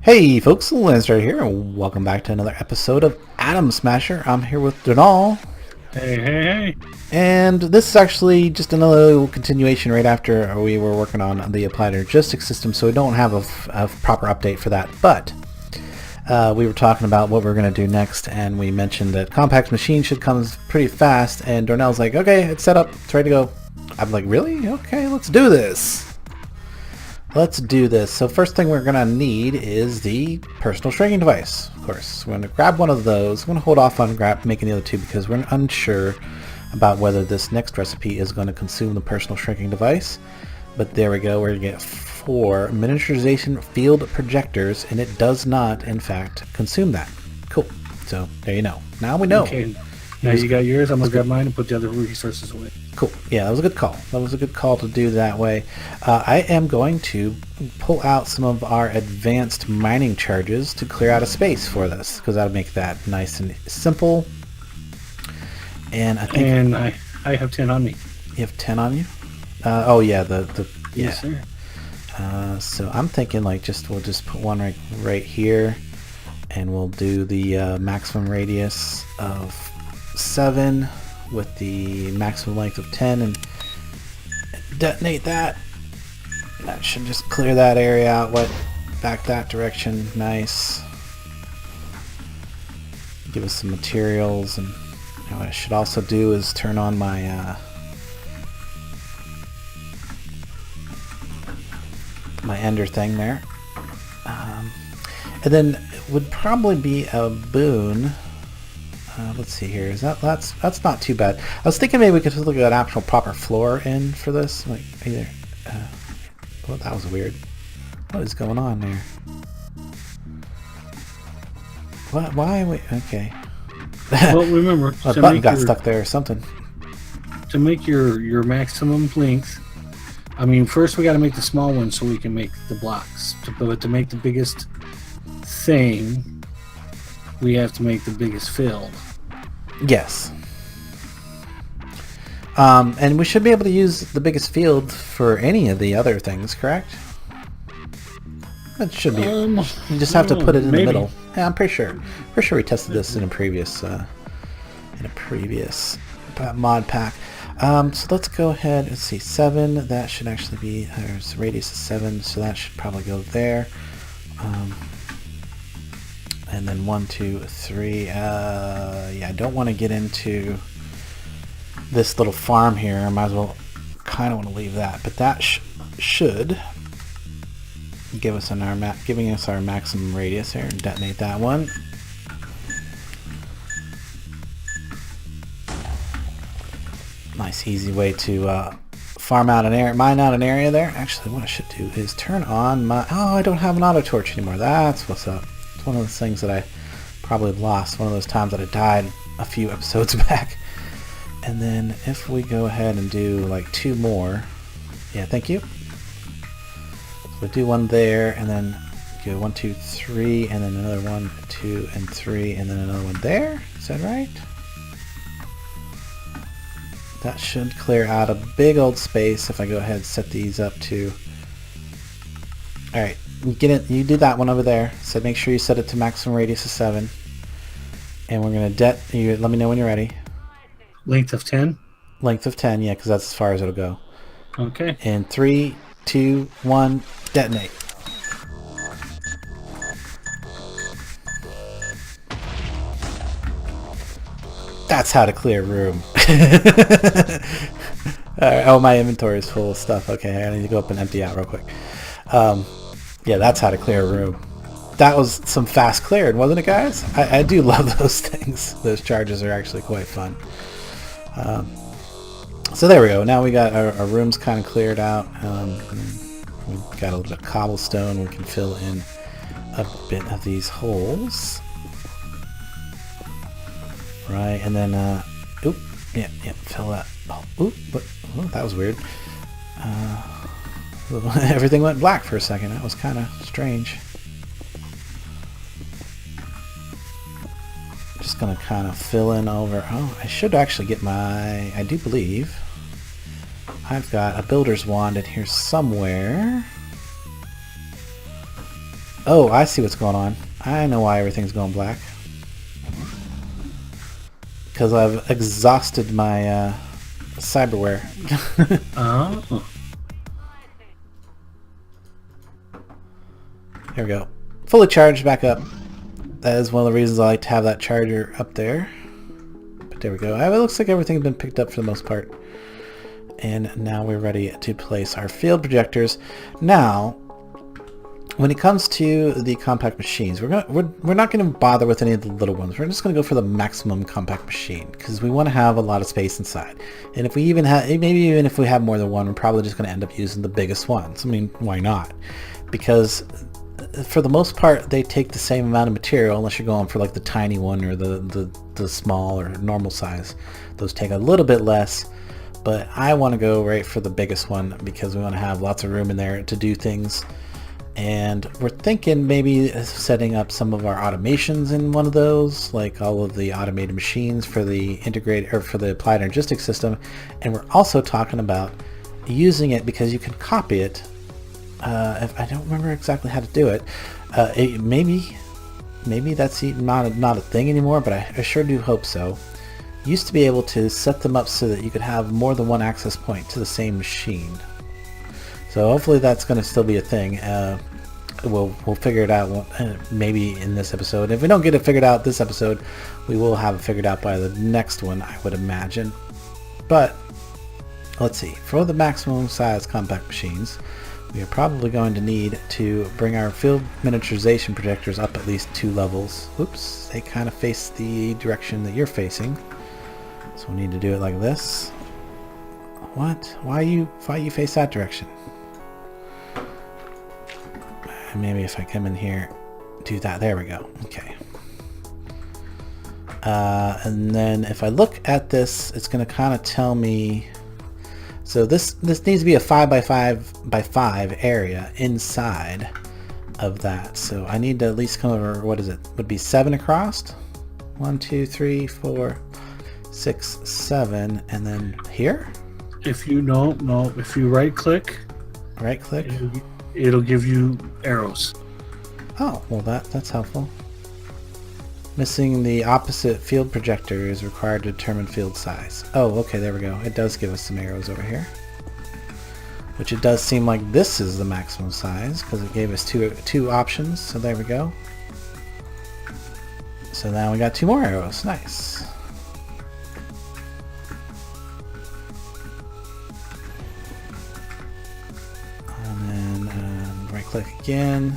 Hey folks, Landstryder here, and welcome back to another episode of Atom Smasher. I'm here with Donal. Hey. And this is actually just another little continuation right after we were working on the applied logistics system, so we don't have a proper update for that. But we were talking about what we're going to do next, and we mentioned that Compact Machine should come pretty fast, and Donal's like, okay, it's set up, it's ready to go. I'm like, really? Okay, let's do this. Let's do this. So first thing we're going to need is the personal shrinking device. Of course, we're going to grab one of those. I'm going to hold off on making the other two because we're unsure about whether this next recipe is going to consume the personal shrinking device. But there we go. We're going to get 4 miniaturization field projectors, and it does not, in fact, consume that. Cool. So there you know. Now we know. Okay. Now you got yours. I'm going to grab mine and put the other resources away. Cool. Yeah, that was a good call. That was a good call to do that way. I am going to pull out some of our advanced mining charges to clear out a space for this, because that'll make that nice and simple. And I think... And I have 10 on me. You have 10 on you? Oh, yeah. Yes, sir. So I'm thinking like we'll just put one right here, and we'll do the maximum radius of 7 with the maximum length of 10 and detonate that. That should just clear that area out, back that direction. Nice. Give us some materials, and what I should also do is turn on my my ender thing there. And then it would probably be a boon. Let's see here. That's not too bad. I was thinking maybe we could look at an actual proper floor in for this. Like either. Well, that was weird. What is going on there? What? Why? Wait. Okay. Well, remember, A button got stuck there or something. To make your maximum length, I mean, first we got to make the small one so we can make the blocks. But to make the biggest thing, we have to make the biggest field. Yes. And we should be able to use the biggest field for any of the other things, correct? That should be. You just have to put it in the middle. Yeah, I'm pretty sure. Pretty sure we tested this in a previous mod pack. So let's go ahead. Let's see, 7. That should actually be. There's a radius of 7, so that should probably go there. And then 1, 2, 3. Yeah, I don't want to get into this little farm here. I might as well kind of want to leave that, but that should give us giving us our maximum radius here, and detonate that one. Nice, easy way to farm out an area, mine out an area there. Actually, what I should do is turn on my. Oh, I don't have an auto torch anymore. That's what's up. One of those things that I probably lost, one of those times that I died a few episodes back. And then if we go ahead and do like 2 more, yeah, thank you. So we'll do one there, and then go 1, 2, 3, and then another 1, 2, and 3, and then another one there. Is that right? That should clear out a big old space if I go ahead and set these up to. All right. You get it. You do that one over there. So make sure you set it to maximum radius of 7. And we're gonna you let me know when you're ready. Length of 10. Length of 10, yeah, because that's as far as it'll go. Okay. And 3, 2, 1, detonate. That's how to clear a room. Right, oh, my inventory is full of stuff. Okay, I need to go up and empty out real quick. Yeah, that's how to clear a room. That was some fast clearing, wasn't it, guys? I do love those things. Those charges are actually quite fun. So there we go. Now we got our rooms kind of cleared out. We've got a little bit of cobblestone. We can fill in a bit of these holes. Right, and then, oop, yeah, fill that. Oh, oop, that was weird. Everything went black for a second. That was kind of strange. Just gonna kind of fill in over. Oh, I should actually get my. I do believe I've got a builder's wand in here somewhere. Oh, I see what's going on. I know why everything's going black. Because I've exhausted my cyberware. Oh. There we go. Fully charged back up. That is one of the reasons I like to have that charger up there. But there we go. It looks like everything's been picked up for the most part. And now we're ready to place our field projectors. Now, when it comes to the compact machines, we're not going to bother with any of the little ones. We're just going to go for the maximum compact machine because we want to have a lot of space inside. And if we even have, maybe even if we have more than one, we're probably just going to end up using the biggest ones. I mean, why not? Because for the most part, they take the same amount of material unless you're going for like the tiny one or the small or normal size. Those take a little bit less, but I want to go right for the biggest one because we want to have lots of room in there to do things. And we're thinking maybe setting up some of our automations in one of those, like all of the automated machines for the integrated or for the applied logistics system. And we're also talking about using it because you can copy it. If I don't remember exactly how to do it, maybe that's not a thing anymore, but I sure do hope so. Used to be able to set them up so that you could have more than one access point to the same machine. So hopefully that's going to still be a thing. We'll figure it out maybe in this episode. If we don't get it figured out this episode, we will have it figured out by the next one, I would imagine. But let's see. For the maximum size compact machines, we are probably going to need to bring our field miniaturization projectors up at least 2 levels. Oops, they kind of face the direction that you're facing. So we need to do it like this. What? Why you face that direction? Maybe if I come in here, do that. There we go. Okay. And then if I look at this, it's going to kind of tell me. So this needs to be a 5x5x5 area inside of that. So I need to at least come over. What is it? Would be 7 across. 1, 2, 3, 4, 6, 7, and then here. If you no, if you right click, it'll give you arrows. Oh, well that's helpful. Missing the opposite field projector is required to determine field size. Oh, okay, there we go. It does give us some arrows over here. Which it does seem like this is the maximum size because it gave us two options. So there we go. So now we got 2 more arrows. Nice. And then right click again.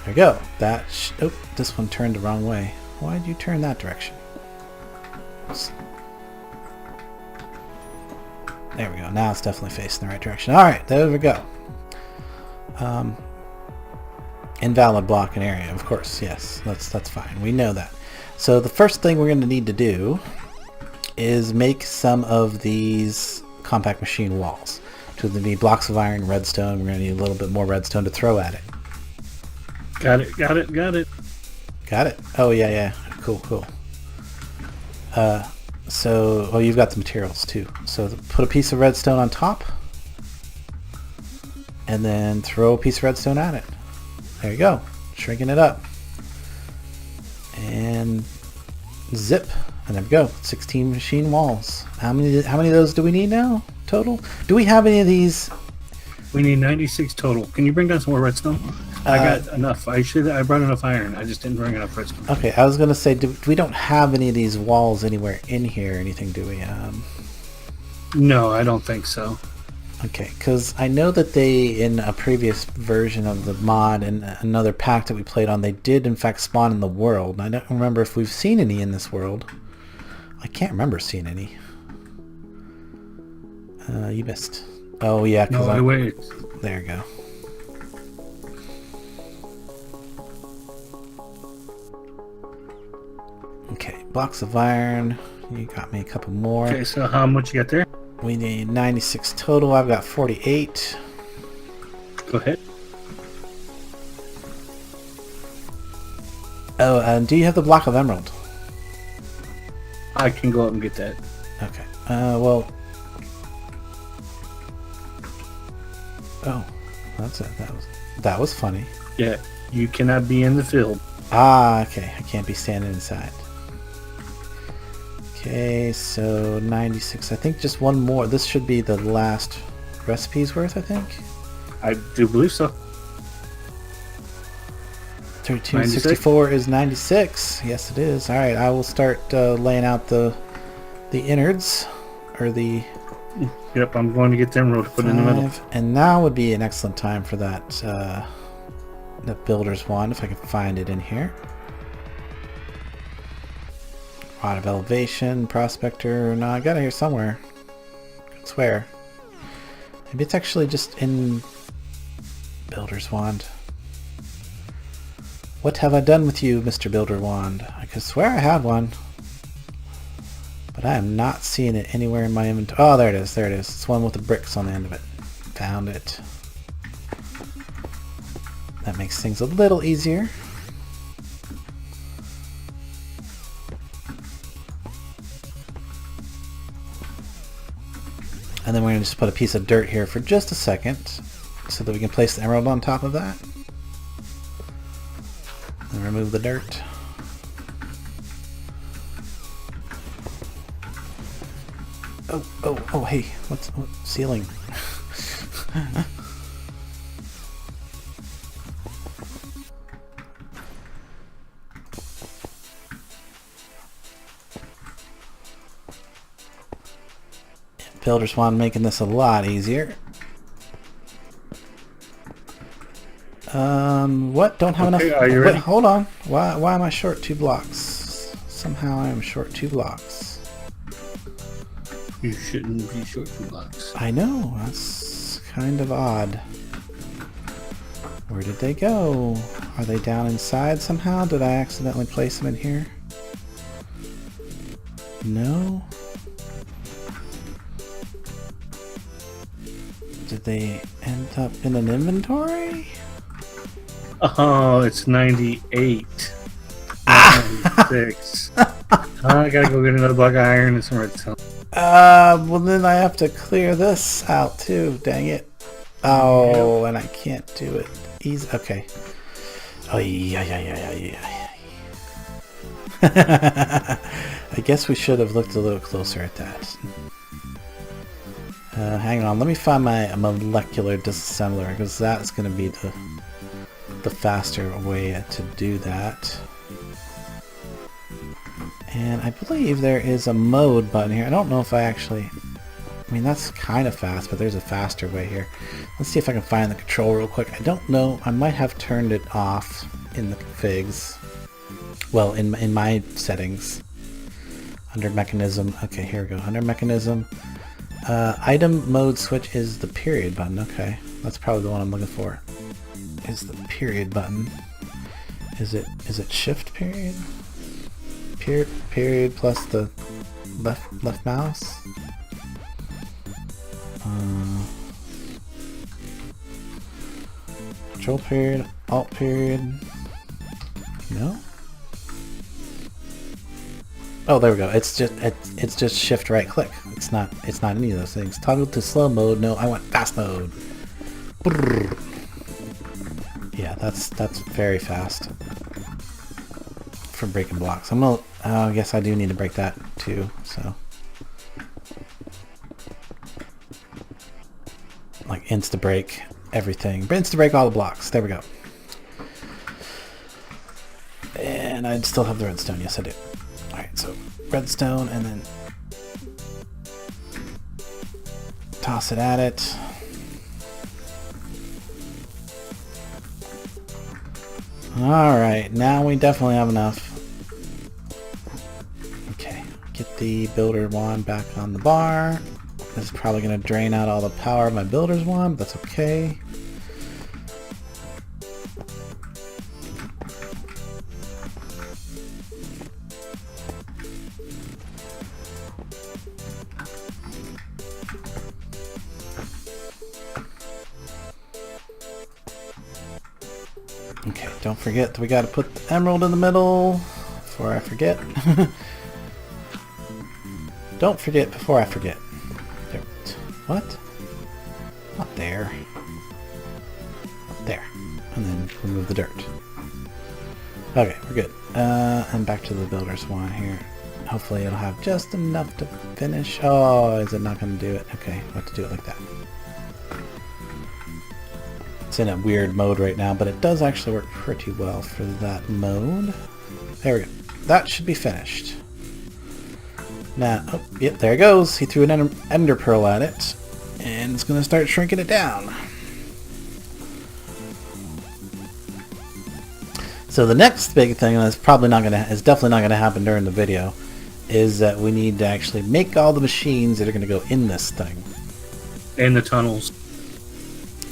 There we go. Oh, this one turned the wrong way. Why did you turn that direction? There we go. Now it's definitely facing the right direction. Alright, there we go. Invalid block and area, of course. Yes, that's fine. We know that. So the first thing we're going to need to do is make some of these compact machine walls. So there'll be blocks of iron, redstone. We're going to need a little bit more redstone to throw at it. Got it. Got it? Oh, yeah. Cool. So, you've got the materials too. So put a piece of redstone on top. And then throw a piece of redstone at it. There you go. Shrinking it up. And zip. And there we go. 16 machine walls. How many of those do we need now? Total? Do we have any of these? We need 96 total. Can you bring down some more redstone? I got enough. I brought enough iron. I just didn't bring enough redstone. Okay, I was gonna say, we don't have any of these walls anywhere in here or anything, do we? No, I don't think so. Okay, because I know that they, in a previous version of the mod and another pack that we played on, they did in fact spawn in the world. I don't remember if we've seen any in this world. I can't remember seeing any. You missed. Oh yeah, because no, wait. There you go. Okay, blocks of iron. You got me a couple more. Okay, so how much you got there? We need 96 total. I've got 48. Go ahead. Oh, and do you have the block of emerald? I can go up and get that. Okay. Well, Oh, that's it. That was funny. Yeah, you cannot be in the field. Ah, okay. I can't be standing inside. Okay, so 96. I think just one more. This should be the last recipe's worth, I think. I do believe so. 3264 is 96. Yes, it is. All right, I will start laying out the innards, or the... Yep, I'm going to get the emerald to put in the middle. And now would be an excellent time for that that builder's wand, if I can find it in here. Rod of elevation, prospector. No, I got it here somewhere. I swear. Maybe it's actually just in builder's wand. What have I done with you, Mr. Builder Wand? I could swear I had one, but I am not seeing it anywhere in my inventory. Oh, there it is. There it is. It's one with the bricks on the end of it. Found it. That makes things a little easier. And then we're going to just put a piece of dirt here for just a second so that we can place the emerald on top of that. And remove the dirt. Oh, hey, what's ceiling? Builder's wand making this a lot easier. What? Don't have enough. Are you ready? Wait, hold on. Why am I short 2 blocks? Somehow I am short 2 blocks. You shouldn't be short 2 blocks. I know. That's kind of odd. Where did they go? Are they down inside somehow? Did I accidentally place them in here? No. Did they end up in an inventory? Oh, it's 98. 96. I gotta go get another block of iron and some redstone. Well then I have to clear this out too, dang it. Oh, and I can't do it easy. Okay. Oh, yeah. I guess we should have looked a little closer at that. Hang on, let me find my molecular disassembler, because that's going to be the faster way to do that. And I believe there is a mode button here. I don't know if I actually... I mean, that's kind of fast, but there's a faster way here. Let's see if I can find the control real quick. I don't know. I might have turned it off in the configs. Well, in my settings. Under mechanism. Okay, here we go. Under mechanism. Item mode switch is the period button. Okay, that's probably the one I'm looking for. Is the period button. Is it shift period? Period plus the left mouse. Control period, alt period. No. Oh, there we go. It's just shift right click. It's not any of those things. Toggle to slow mode. No, I want fast mode. Brrr. Yeah, that's very fast for breaking blocks. I guess I do need to break that too. So, like insta break everything. Insta break all the blocks. There we go. And I still have the redstone. Yes, I do. All right, so redstone, and then toss it at it. Alright, now we definitely have enough. Okay, get the builder wand back on the bar. This is probably going to drain out all the power of my builder's wand, but that's okay. Okay, don't forget that we gotta put the emerald in the middle before I forget. Don't forget before I forget. There. What? Not there. and then remove the dirt. Okay, we're good. And back to the builder's one here. Hopefully it'll have just enough to finish. Oh, is it not going to do it? Okay, we'll have to do it like that. It's in a weird mode right now, but it does actually work pretty well for that mode. There we go. That should be finished. Now, oh, yep, there it goes. He threw an ender pearl at it, and it's going to start shrinking it down. So the next big thing that's probably not going to, is definitely not going to happen during the video, is that we need to actually make all the machines that are going to go in this thing. And the tunnels.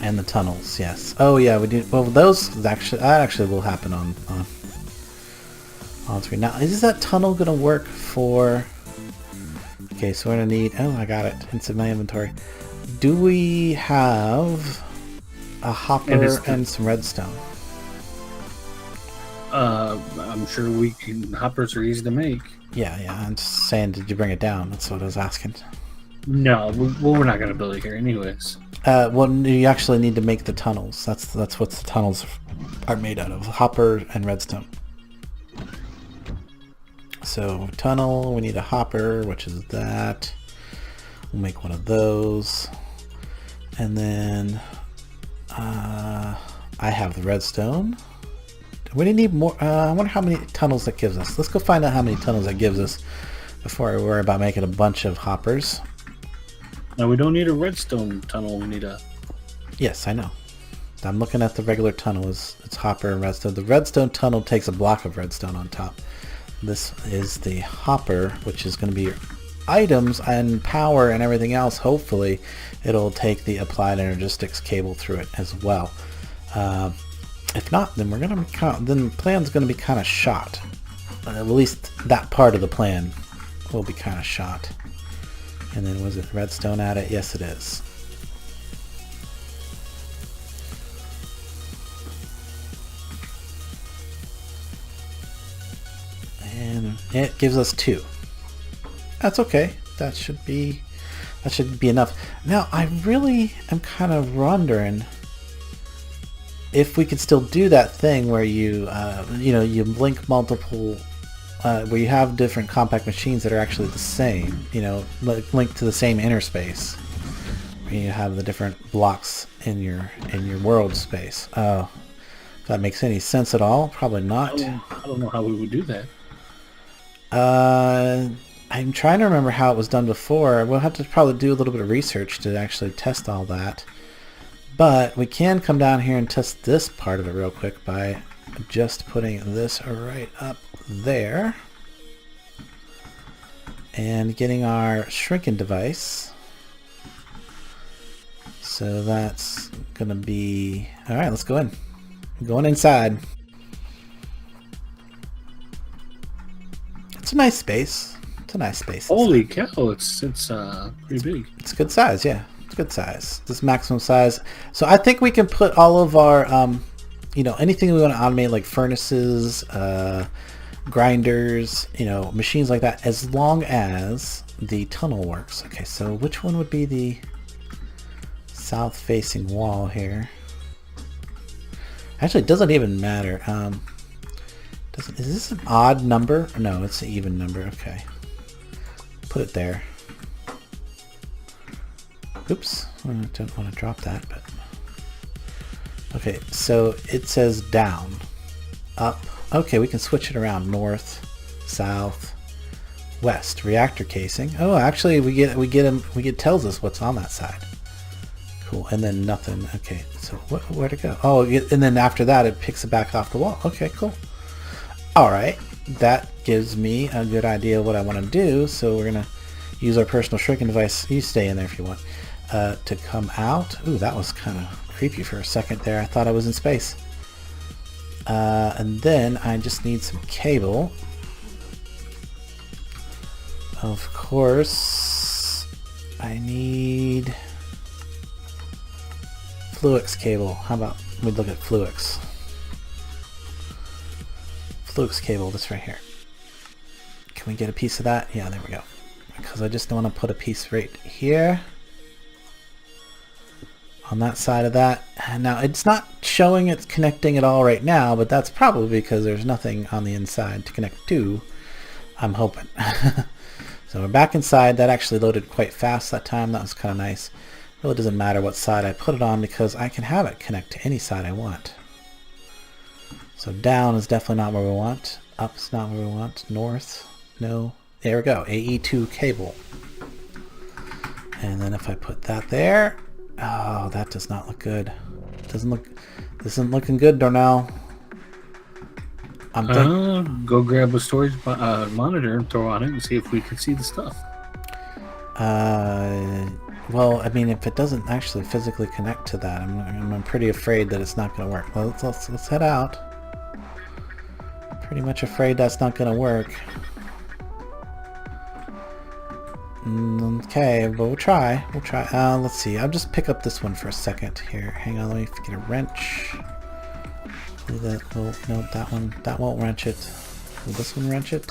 And the tunnels, yes. Oh yeah, we do. Well, those actually, that actually will happen on screen. Now, is that tunnel going to work for? Okay, so we're going to need. Oh, I got it. It's in my inventory. Do we have a hopper and some redstone? I'm sure we can. Hoppers are easy to make. Yeah. I'm just saying, did you bring it down? That's what I was asking. No, we're not going to build it here anyways. Well, you actually need to make the tunnels. That's what the tunnels are made out of. Hopper and redstone. So, tunnel, we need a hopper, which is that. We'll make one of those. And then, I have the redstone. We need more. I wonder how many tunnels that gives us. Let's go find out how many tunnels that gives us before I worry about making a bunch of hoppers. Now, we don't need a redstone tunnel. We need a... Yes, I know. I'm looking at the regular tunnel. It's hopper and redstone. The redstone tunnel takes a block of redstone on top. This is the hopper, which is going to be your items and power and everything else. Hopefully, it'll take the applied energistics cable through it as well. If not, then the plan's going to be kind of shot. At least that part of the plan will be kind of shot. And then was it redstone at it? Yes, it is. And it gives us 2. That's okay. That should be enough. Now, I really am kind of wondering if we could still do that thing where you you link multiple, where you have different compact machines that are actually the same, linked to the same interspace. Where you have the different blocks in your world space. Oh, if that makes any sense at all? Probably not. I don't know how we would do that. I'm trying to remember how it was done before. We'll have to probably do a little bit of research to actually test all that. But we can come down here and test this part of it real quick by just putting this right up there and getting our shrinking device. So that's gonna be all right. Let's go in. I'm going inside. It's a nice space. It's a nice space. Holy cow! It's pretty big. It's good size. Yeah. Good size. This maximum size. So I think we can put all of our anything we want to automate, like furnaces, grinders, machines like that, as long as the tunnel works. Okay, so which one would be the south facing wall here? Actually, it doesn't even matter. Is this an odd number? No, it's an even number. Okay, put it there. Oops, I don't want to drop that, but okay, so it says down, up. Okay, we can switch it around. North, south, west. Reactor casing. Oh, actually, we tells us what's on that side. Cool, and then nothing. Okay, so where to go? Oh, and then after that, it picks it back off the wall. Okay, cool. All right, that gives me a good idea of what I want to do. So we're gonna use our personal shrinking device. You stay in there if you want. To come out. Ooh, that was kind of creepy for a second there. I thought I was in space. And then I just need some cable. Of course, I need Fluix cable. How about we look at Fluix? Fluix cable, this right here. Can we get a piece of that? Yeah, there we go. Because I just want to put a piece right here on that side of that. Now it's not showing it's connecting at all right now, but that's probably because there's nothing on the inside to connect to, I'm hoping. So we're back inside. That actually loaded quite fast that time. That was kind of nice. Really doesn't matter what side I put it on because I can have it connect to any side I want. So down is definitely not where we want. Up's not where we want. North, no. There we go, AE2 cable. And then if I put that there, oh, that does not look good. This isn't looking good, Darnell. Go grab a storage monitor and throw on it and see if we can see the stuff. Well, I mean, if it doesn't actually physically connect to that, I'm pretty afraid that it's not going to work. Well, let's head out. Pretty much afraid that's not going to work. Okay, but we'll try. Let's see. I'll just pick up this one for a second here. Hang on, let me get a wrench. No, that won't wrench it. Will this one wrench it?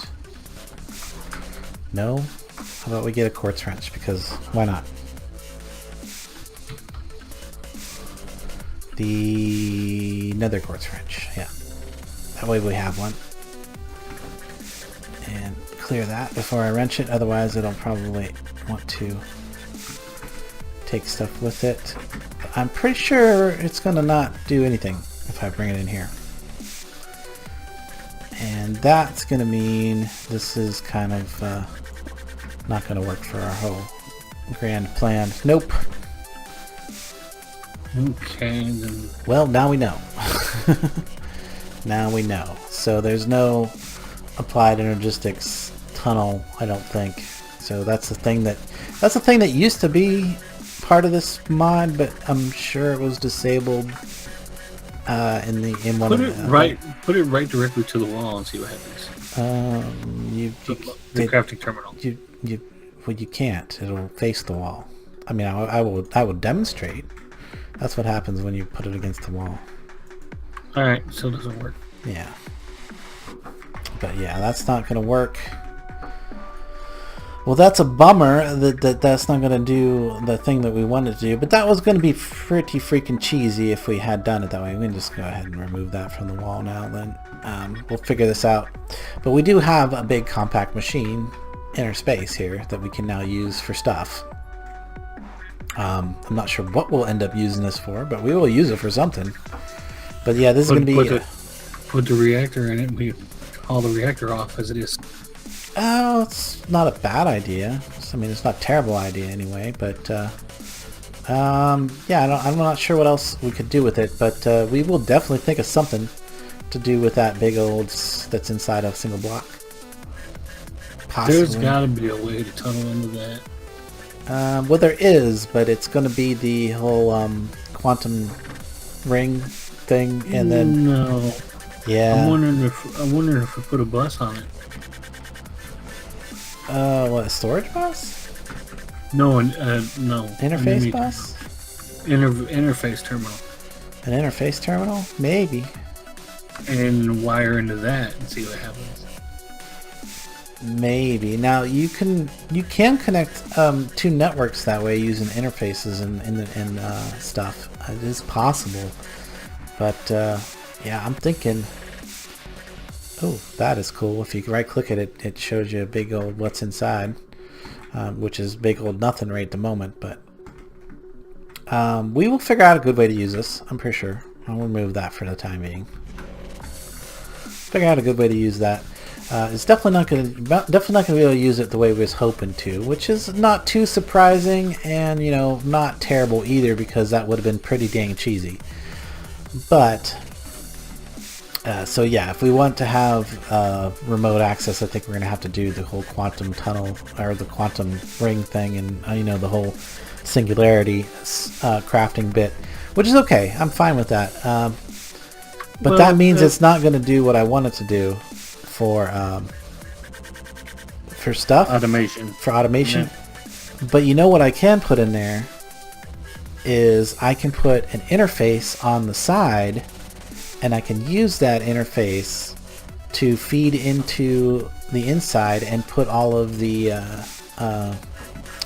No? How about we get a quartz wrench, because why not? Another quartz wrench, yeah. That way we have one. And clear that before I wrench it, otherwise it'll probably want to take stuff with it. But I'm pretty sure it's gonna not do anything if I bring it in here. And that's gonna mean this is kind of not gonna work for our whole grand plan. Nope. Okay, then. Well, now we know. Now we know. So there's no applied energistics tunnel, I don't think. So that's the thing that used to be part of this mod, but I'm sure it was disabled in one put of it the put it right directly to the wall and see what happens. The crafting terminal. Well, you can't. It'll face the wall. I mean, I will demonstrate. That's what happens when you put it against the wall. All right, still doesn't work. Yeah. But yeah, that's not going to work. Well, that's a bummer that's not going to do the thing that we wanted to do. But that was going to be pretty freaking cheesy if we had done it that way. We can just go ahead and remove that from the wall now. Then we'll figure this out. But we do have a big compact machine inner space here that we can now use for stuff. I'm not sure what we'll end up using this for, but we will use it for something. But yeah, this is going to be... Put the reactor in it and we haul the reactor off as it is. Oh, it's not a bad idea. I mean, it's not a terrible idea anyway, but yeah, I'm not sure what else we could do with it, but we will definitely think of something to do with that big old that's inside a single block. Possibly. There's got to be a way to tunnel into that. Well, there is, but it's going to be the whole quantum ring thing, and then no. Yeah. I'm wondering if we put a bus on it. What, a storage bus? No, no. Interface bus? Interface terminal. An interface terminal? Maybe. And wire into that and see what happens. Maybe. Now you can connect two networks that way using interfaces and stuff. It is possible, but yeah, I'm thinking. Oh, that is cool. If you right click it, it shows you a big old what's inside, which is big old nothing right at the moment. But we will figure out a good way to use this. I'm pretty sure. I'll remove that for the time being. Figure out a good way to use that. It's definitely not going to be able to use it the way we was hoping to, which is not too surprising, and not terrible either, because that would have been pretty dang cheesy. But so yeah, if we want to have remote access, I think we're going to have to do the whole quantum tunnel or the quantum ring thing, and the whole singularity crafting bit, which is okay. I'm fine with that. But that means it's not going to do what I want it to do for stuff. Automation. For automation. Yeah. But you know what I can put in there is I can put an interface on the side, and I can use that interface to feed into the inside and put all of the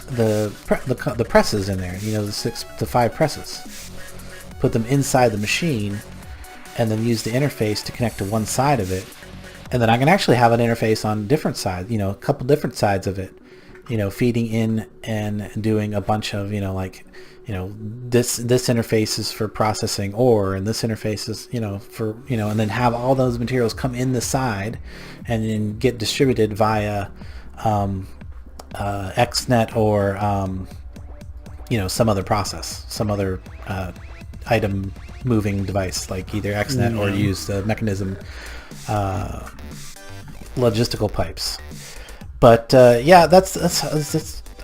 the presses in there. The 5 presses. Put them inside the machine, and then use the interface to connect to one side of it. And then I can actually have an interface on different sides. A couple different sides of it. Feeding in and doing a bunch of this interface is for processing ore, and this interface is for and then have all those materials come in the side and then get distributed via XNet or some other process, some other item moving device, like either XNet or use the mechanism logistical pipes. But that's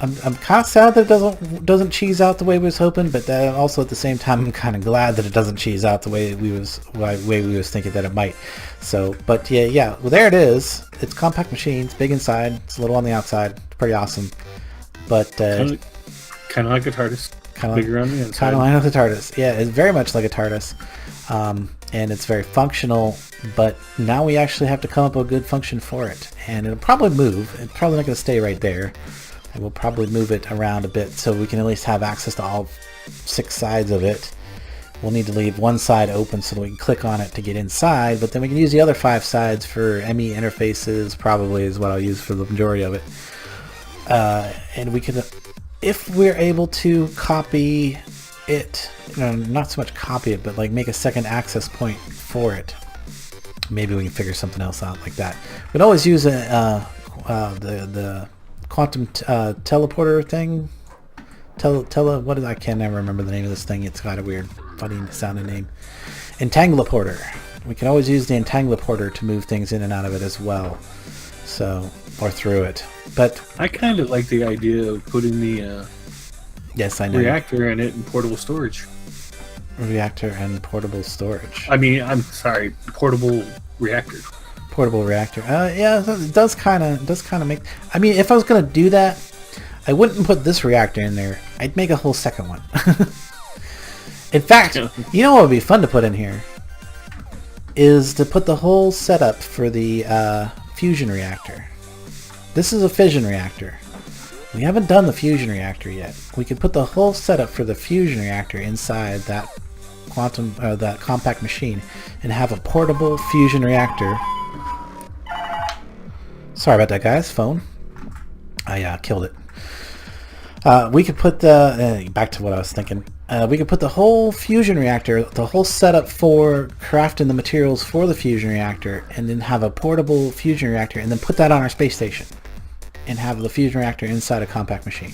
I'm kind of sad that it doesn't cheese out the way we was hoping, but also at the same time I'm kind of glad that it doesn't cheese out the way we was thinking that it might. So, but well, there it is. It's compact machine. It's big inside. It's a little on the outside. It's pretty awesome. But kind of like a TARDIS. Bigger on the inside. Kind of like a TARDIS. Yeah, it's very much like a TARDIS. And it's very functional, but now we actually have to come up with a good function for it. And it'll probably move. It's probably not going to stay right there. And we'll probably move it around a bit so we can at least have access to all 6 sides of it. We'll need to leave one side open so that we can click on it to get inside, but then we can use the other 5 sides for ME interfaces, probably is what I'll use for the majority of it. And we can, if we're able to copy it, not so much copy it, but like make a second access point for it, maybe we can figure something else out like that. We'd always use the quantum teleporter thing. What is, I can't never remember the name of this thing. It's got a weird, funny sounding name. Entangleporter. We can always use the entangleporter to move things in and out of it as well. So, or through it. But I kind of like the idea of putting the yes, I know, reactor in it and portable storage. Reactor and portable storage. I mean, I'm sorry, portable reactor. Portable reactor. Yeah, it does kind of make. I mean, if I was gonna do that, I wouldn't put this reactor in there. I'd make a whole second one. In fact, you know what would be fun to put in here is to put the whole setup for the fusion reactor. This is a fission reactor. We haven't done the fusion reactor yet. We could put the whole setup for the fusion reactor inside that that compact machine and have a portable fusion reactor. Sorry about that, guys. Phone. I killed it. We could put the back to what I was thinking. We could put the whole fusion reactor, the whole setup for crafting the materials for the fusion reactor, and then have a portable fusion reactor, and then put that on our space station, and have the fusion reactor inside a compact machine,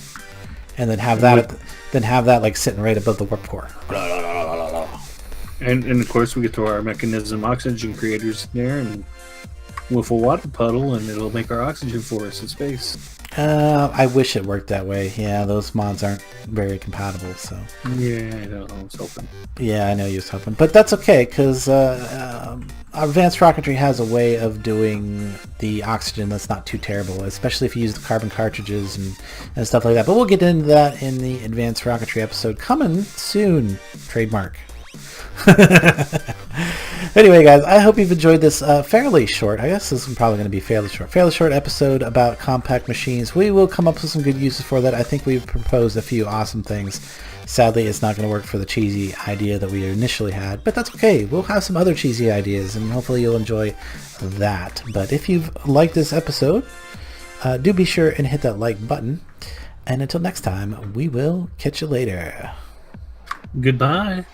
and then have that like sitting right above the warp core. And of course we get to our mechanism oxygen creators in there, and with a water puddle, and it'll make our oxygen for us in space. I wish it worked that way. Yeah, those mods aren't very compatible, so. Yeah, I know. I was hoping. Yeah, I know you was hoping. But that's okay, because advanced rocketry has a way of doing the oxygen that's not too terrible, especially if you use the carbon cartridges and stuff like that. But we'll get into that in the advanced rocketry episode coming soon. Trademark. Anyway, guys, I hope you've enjoyed this fairly short. I guess this is probably going to be fairly short episode about compact machines. We will come up with some good uses for that. I think we've proposed a few awesome things. Sadly, it's not going to work for the cheesy idea that we initially had, but that's okay. We'll have some other cheesy ideas, and hopefully you'll enjoy that. But if you've liked this episode, do be sure and hit that like button. And until next time, we will catch you later. Goodbye.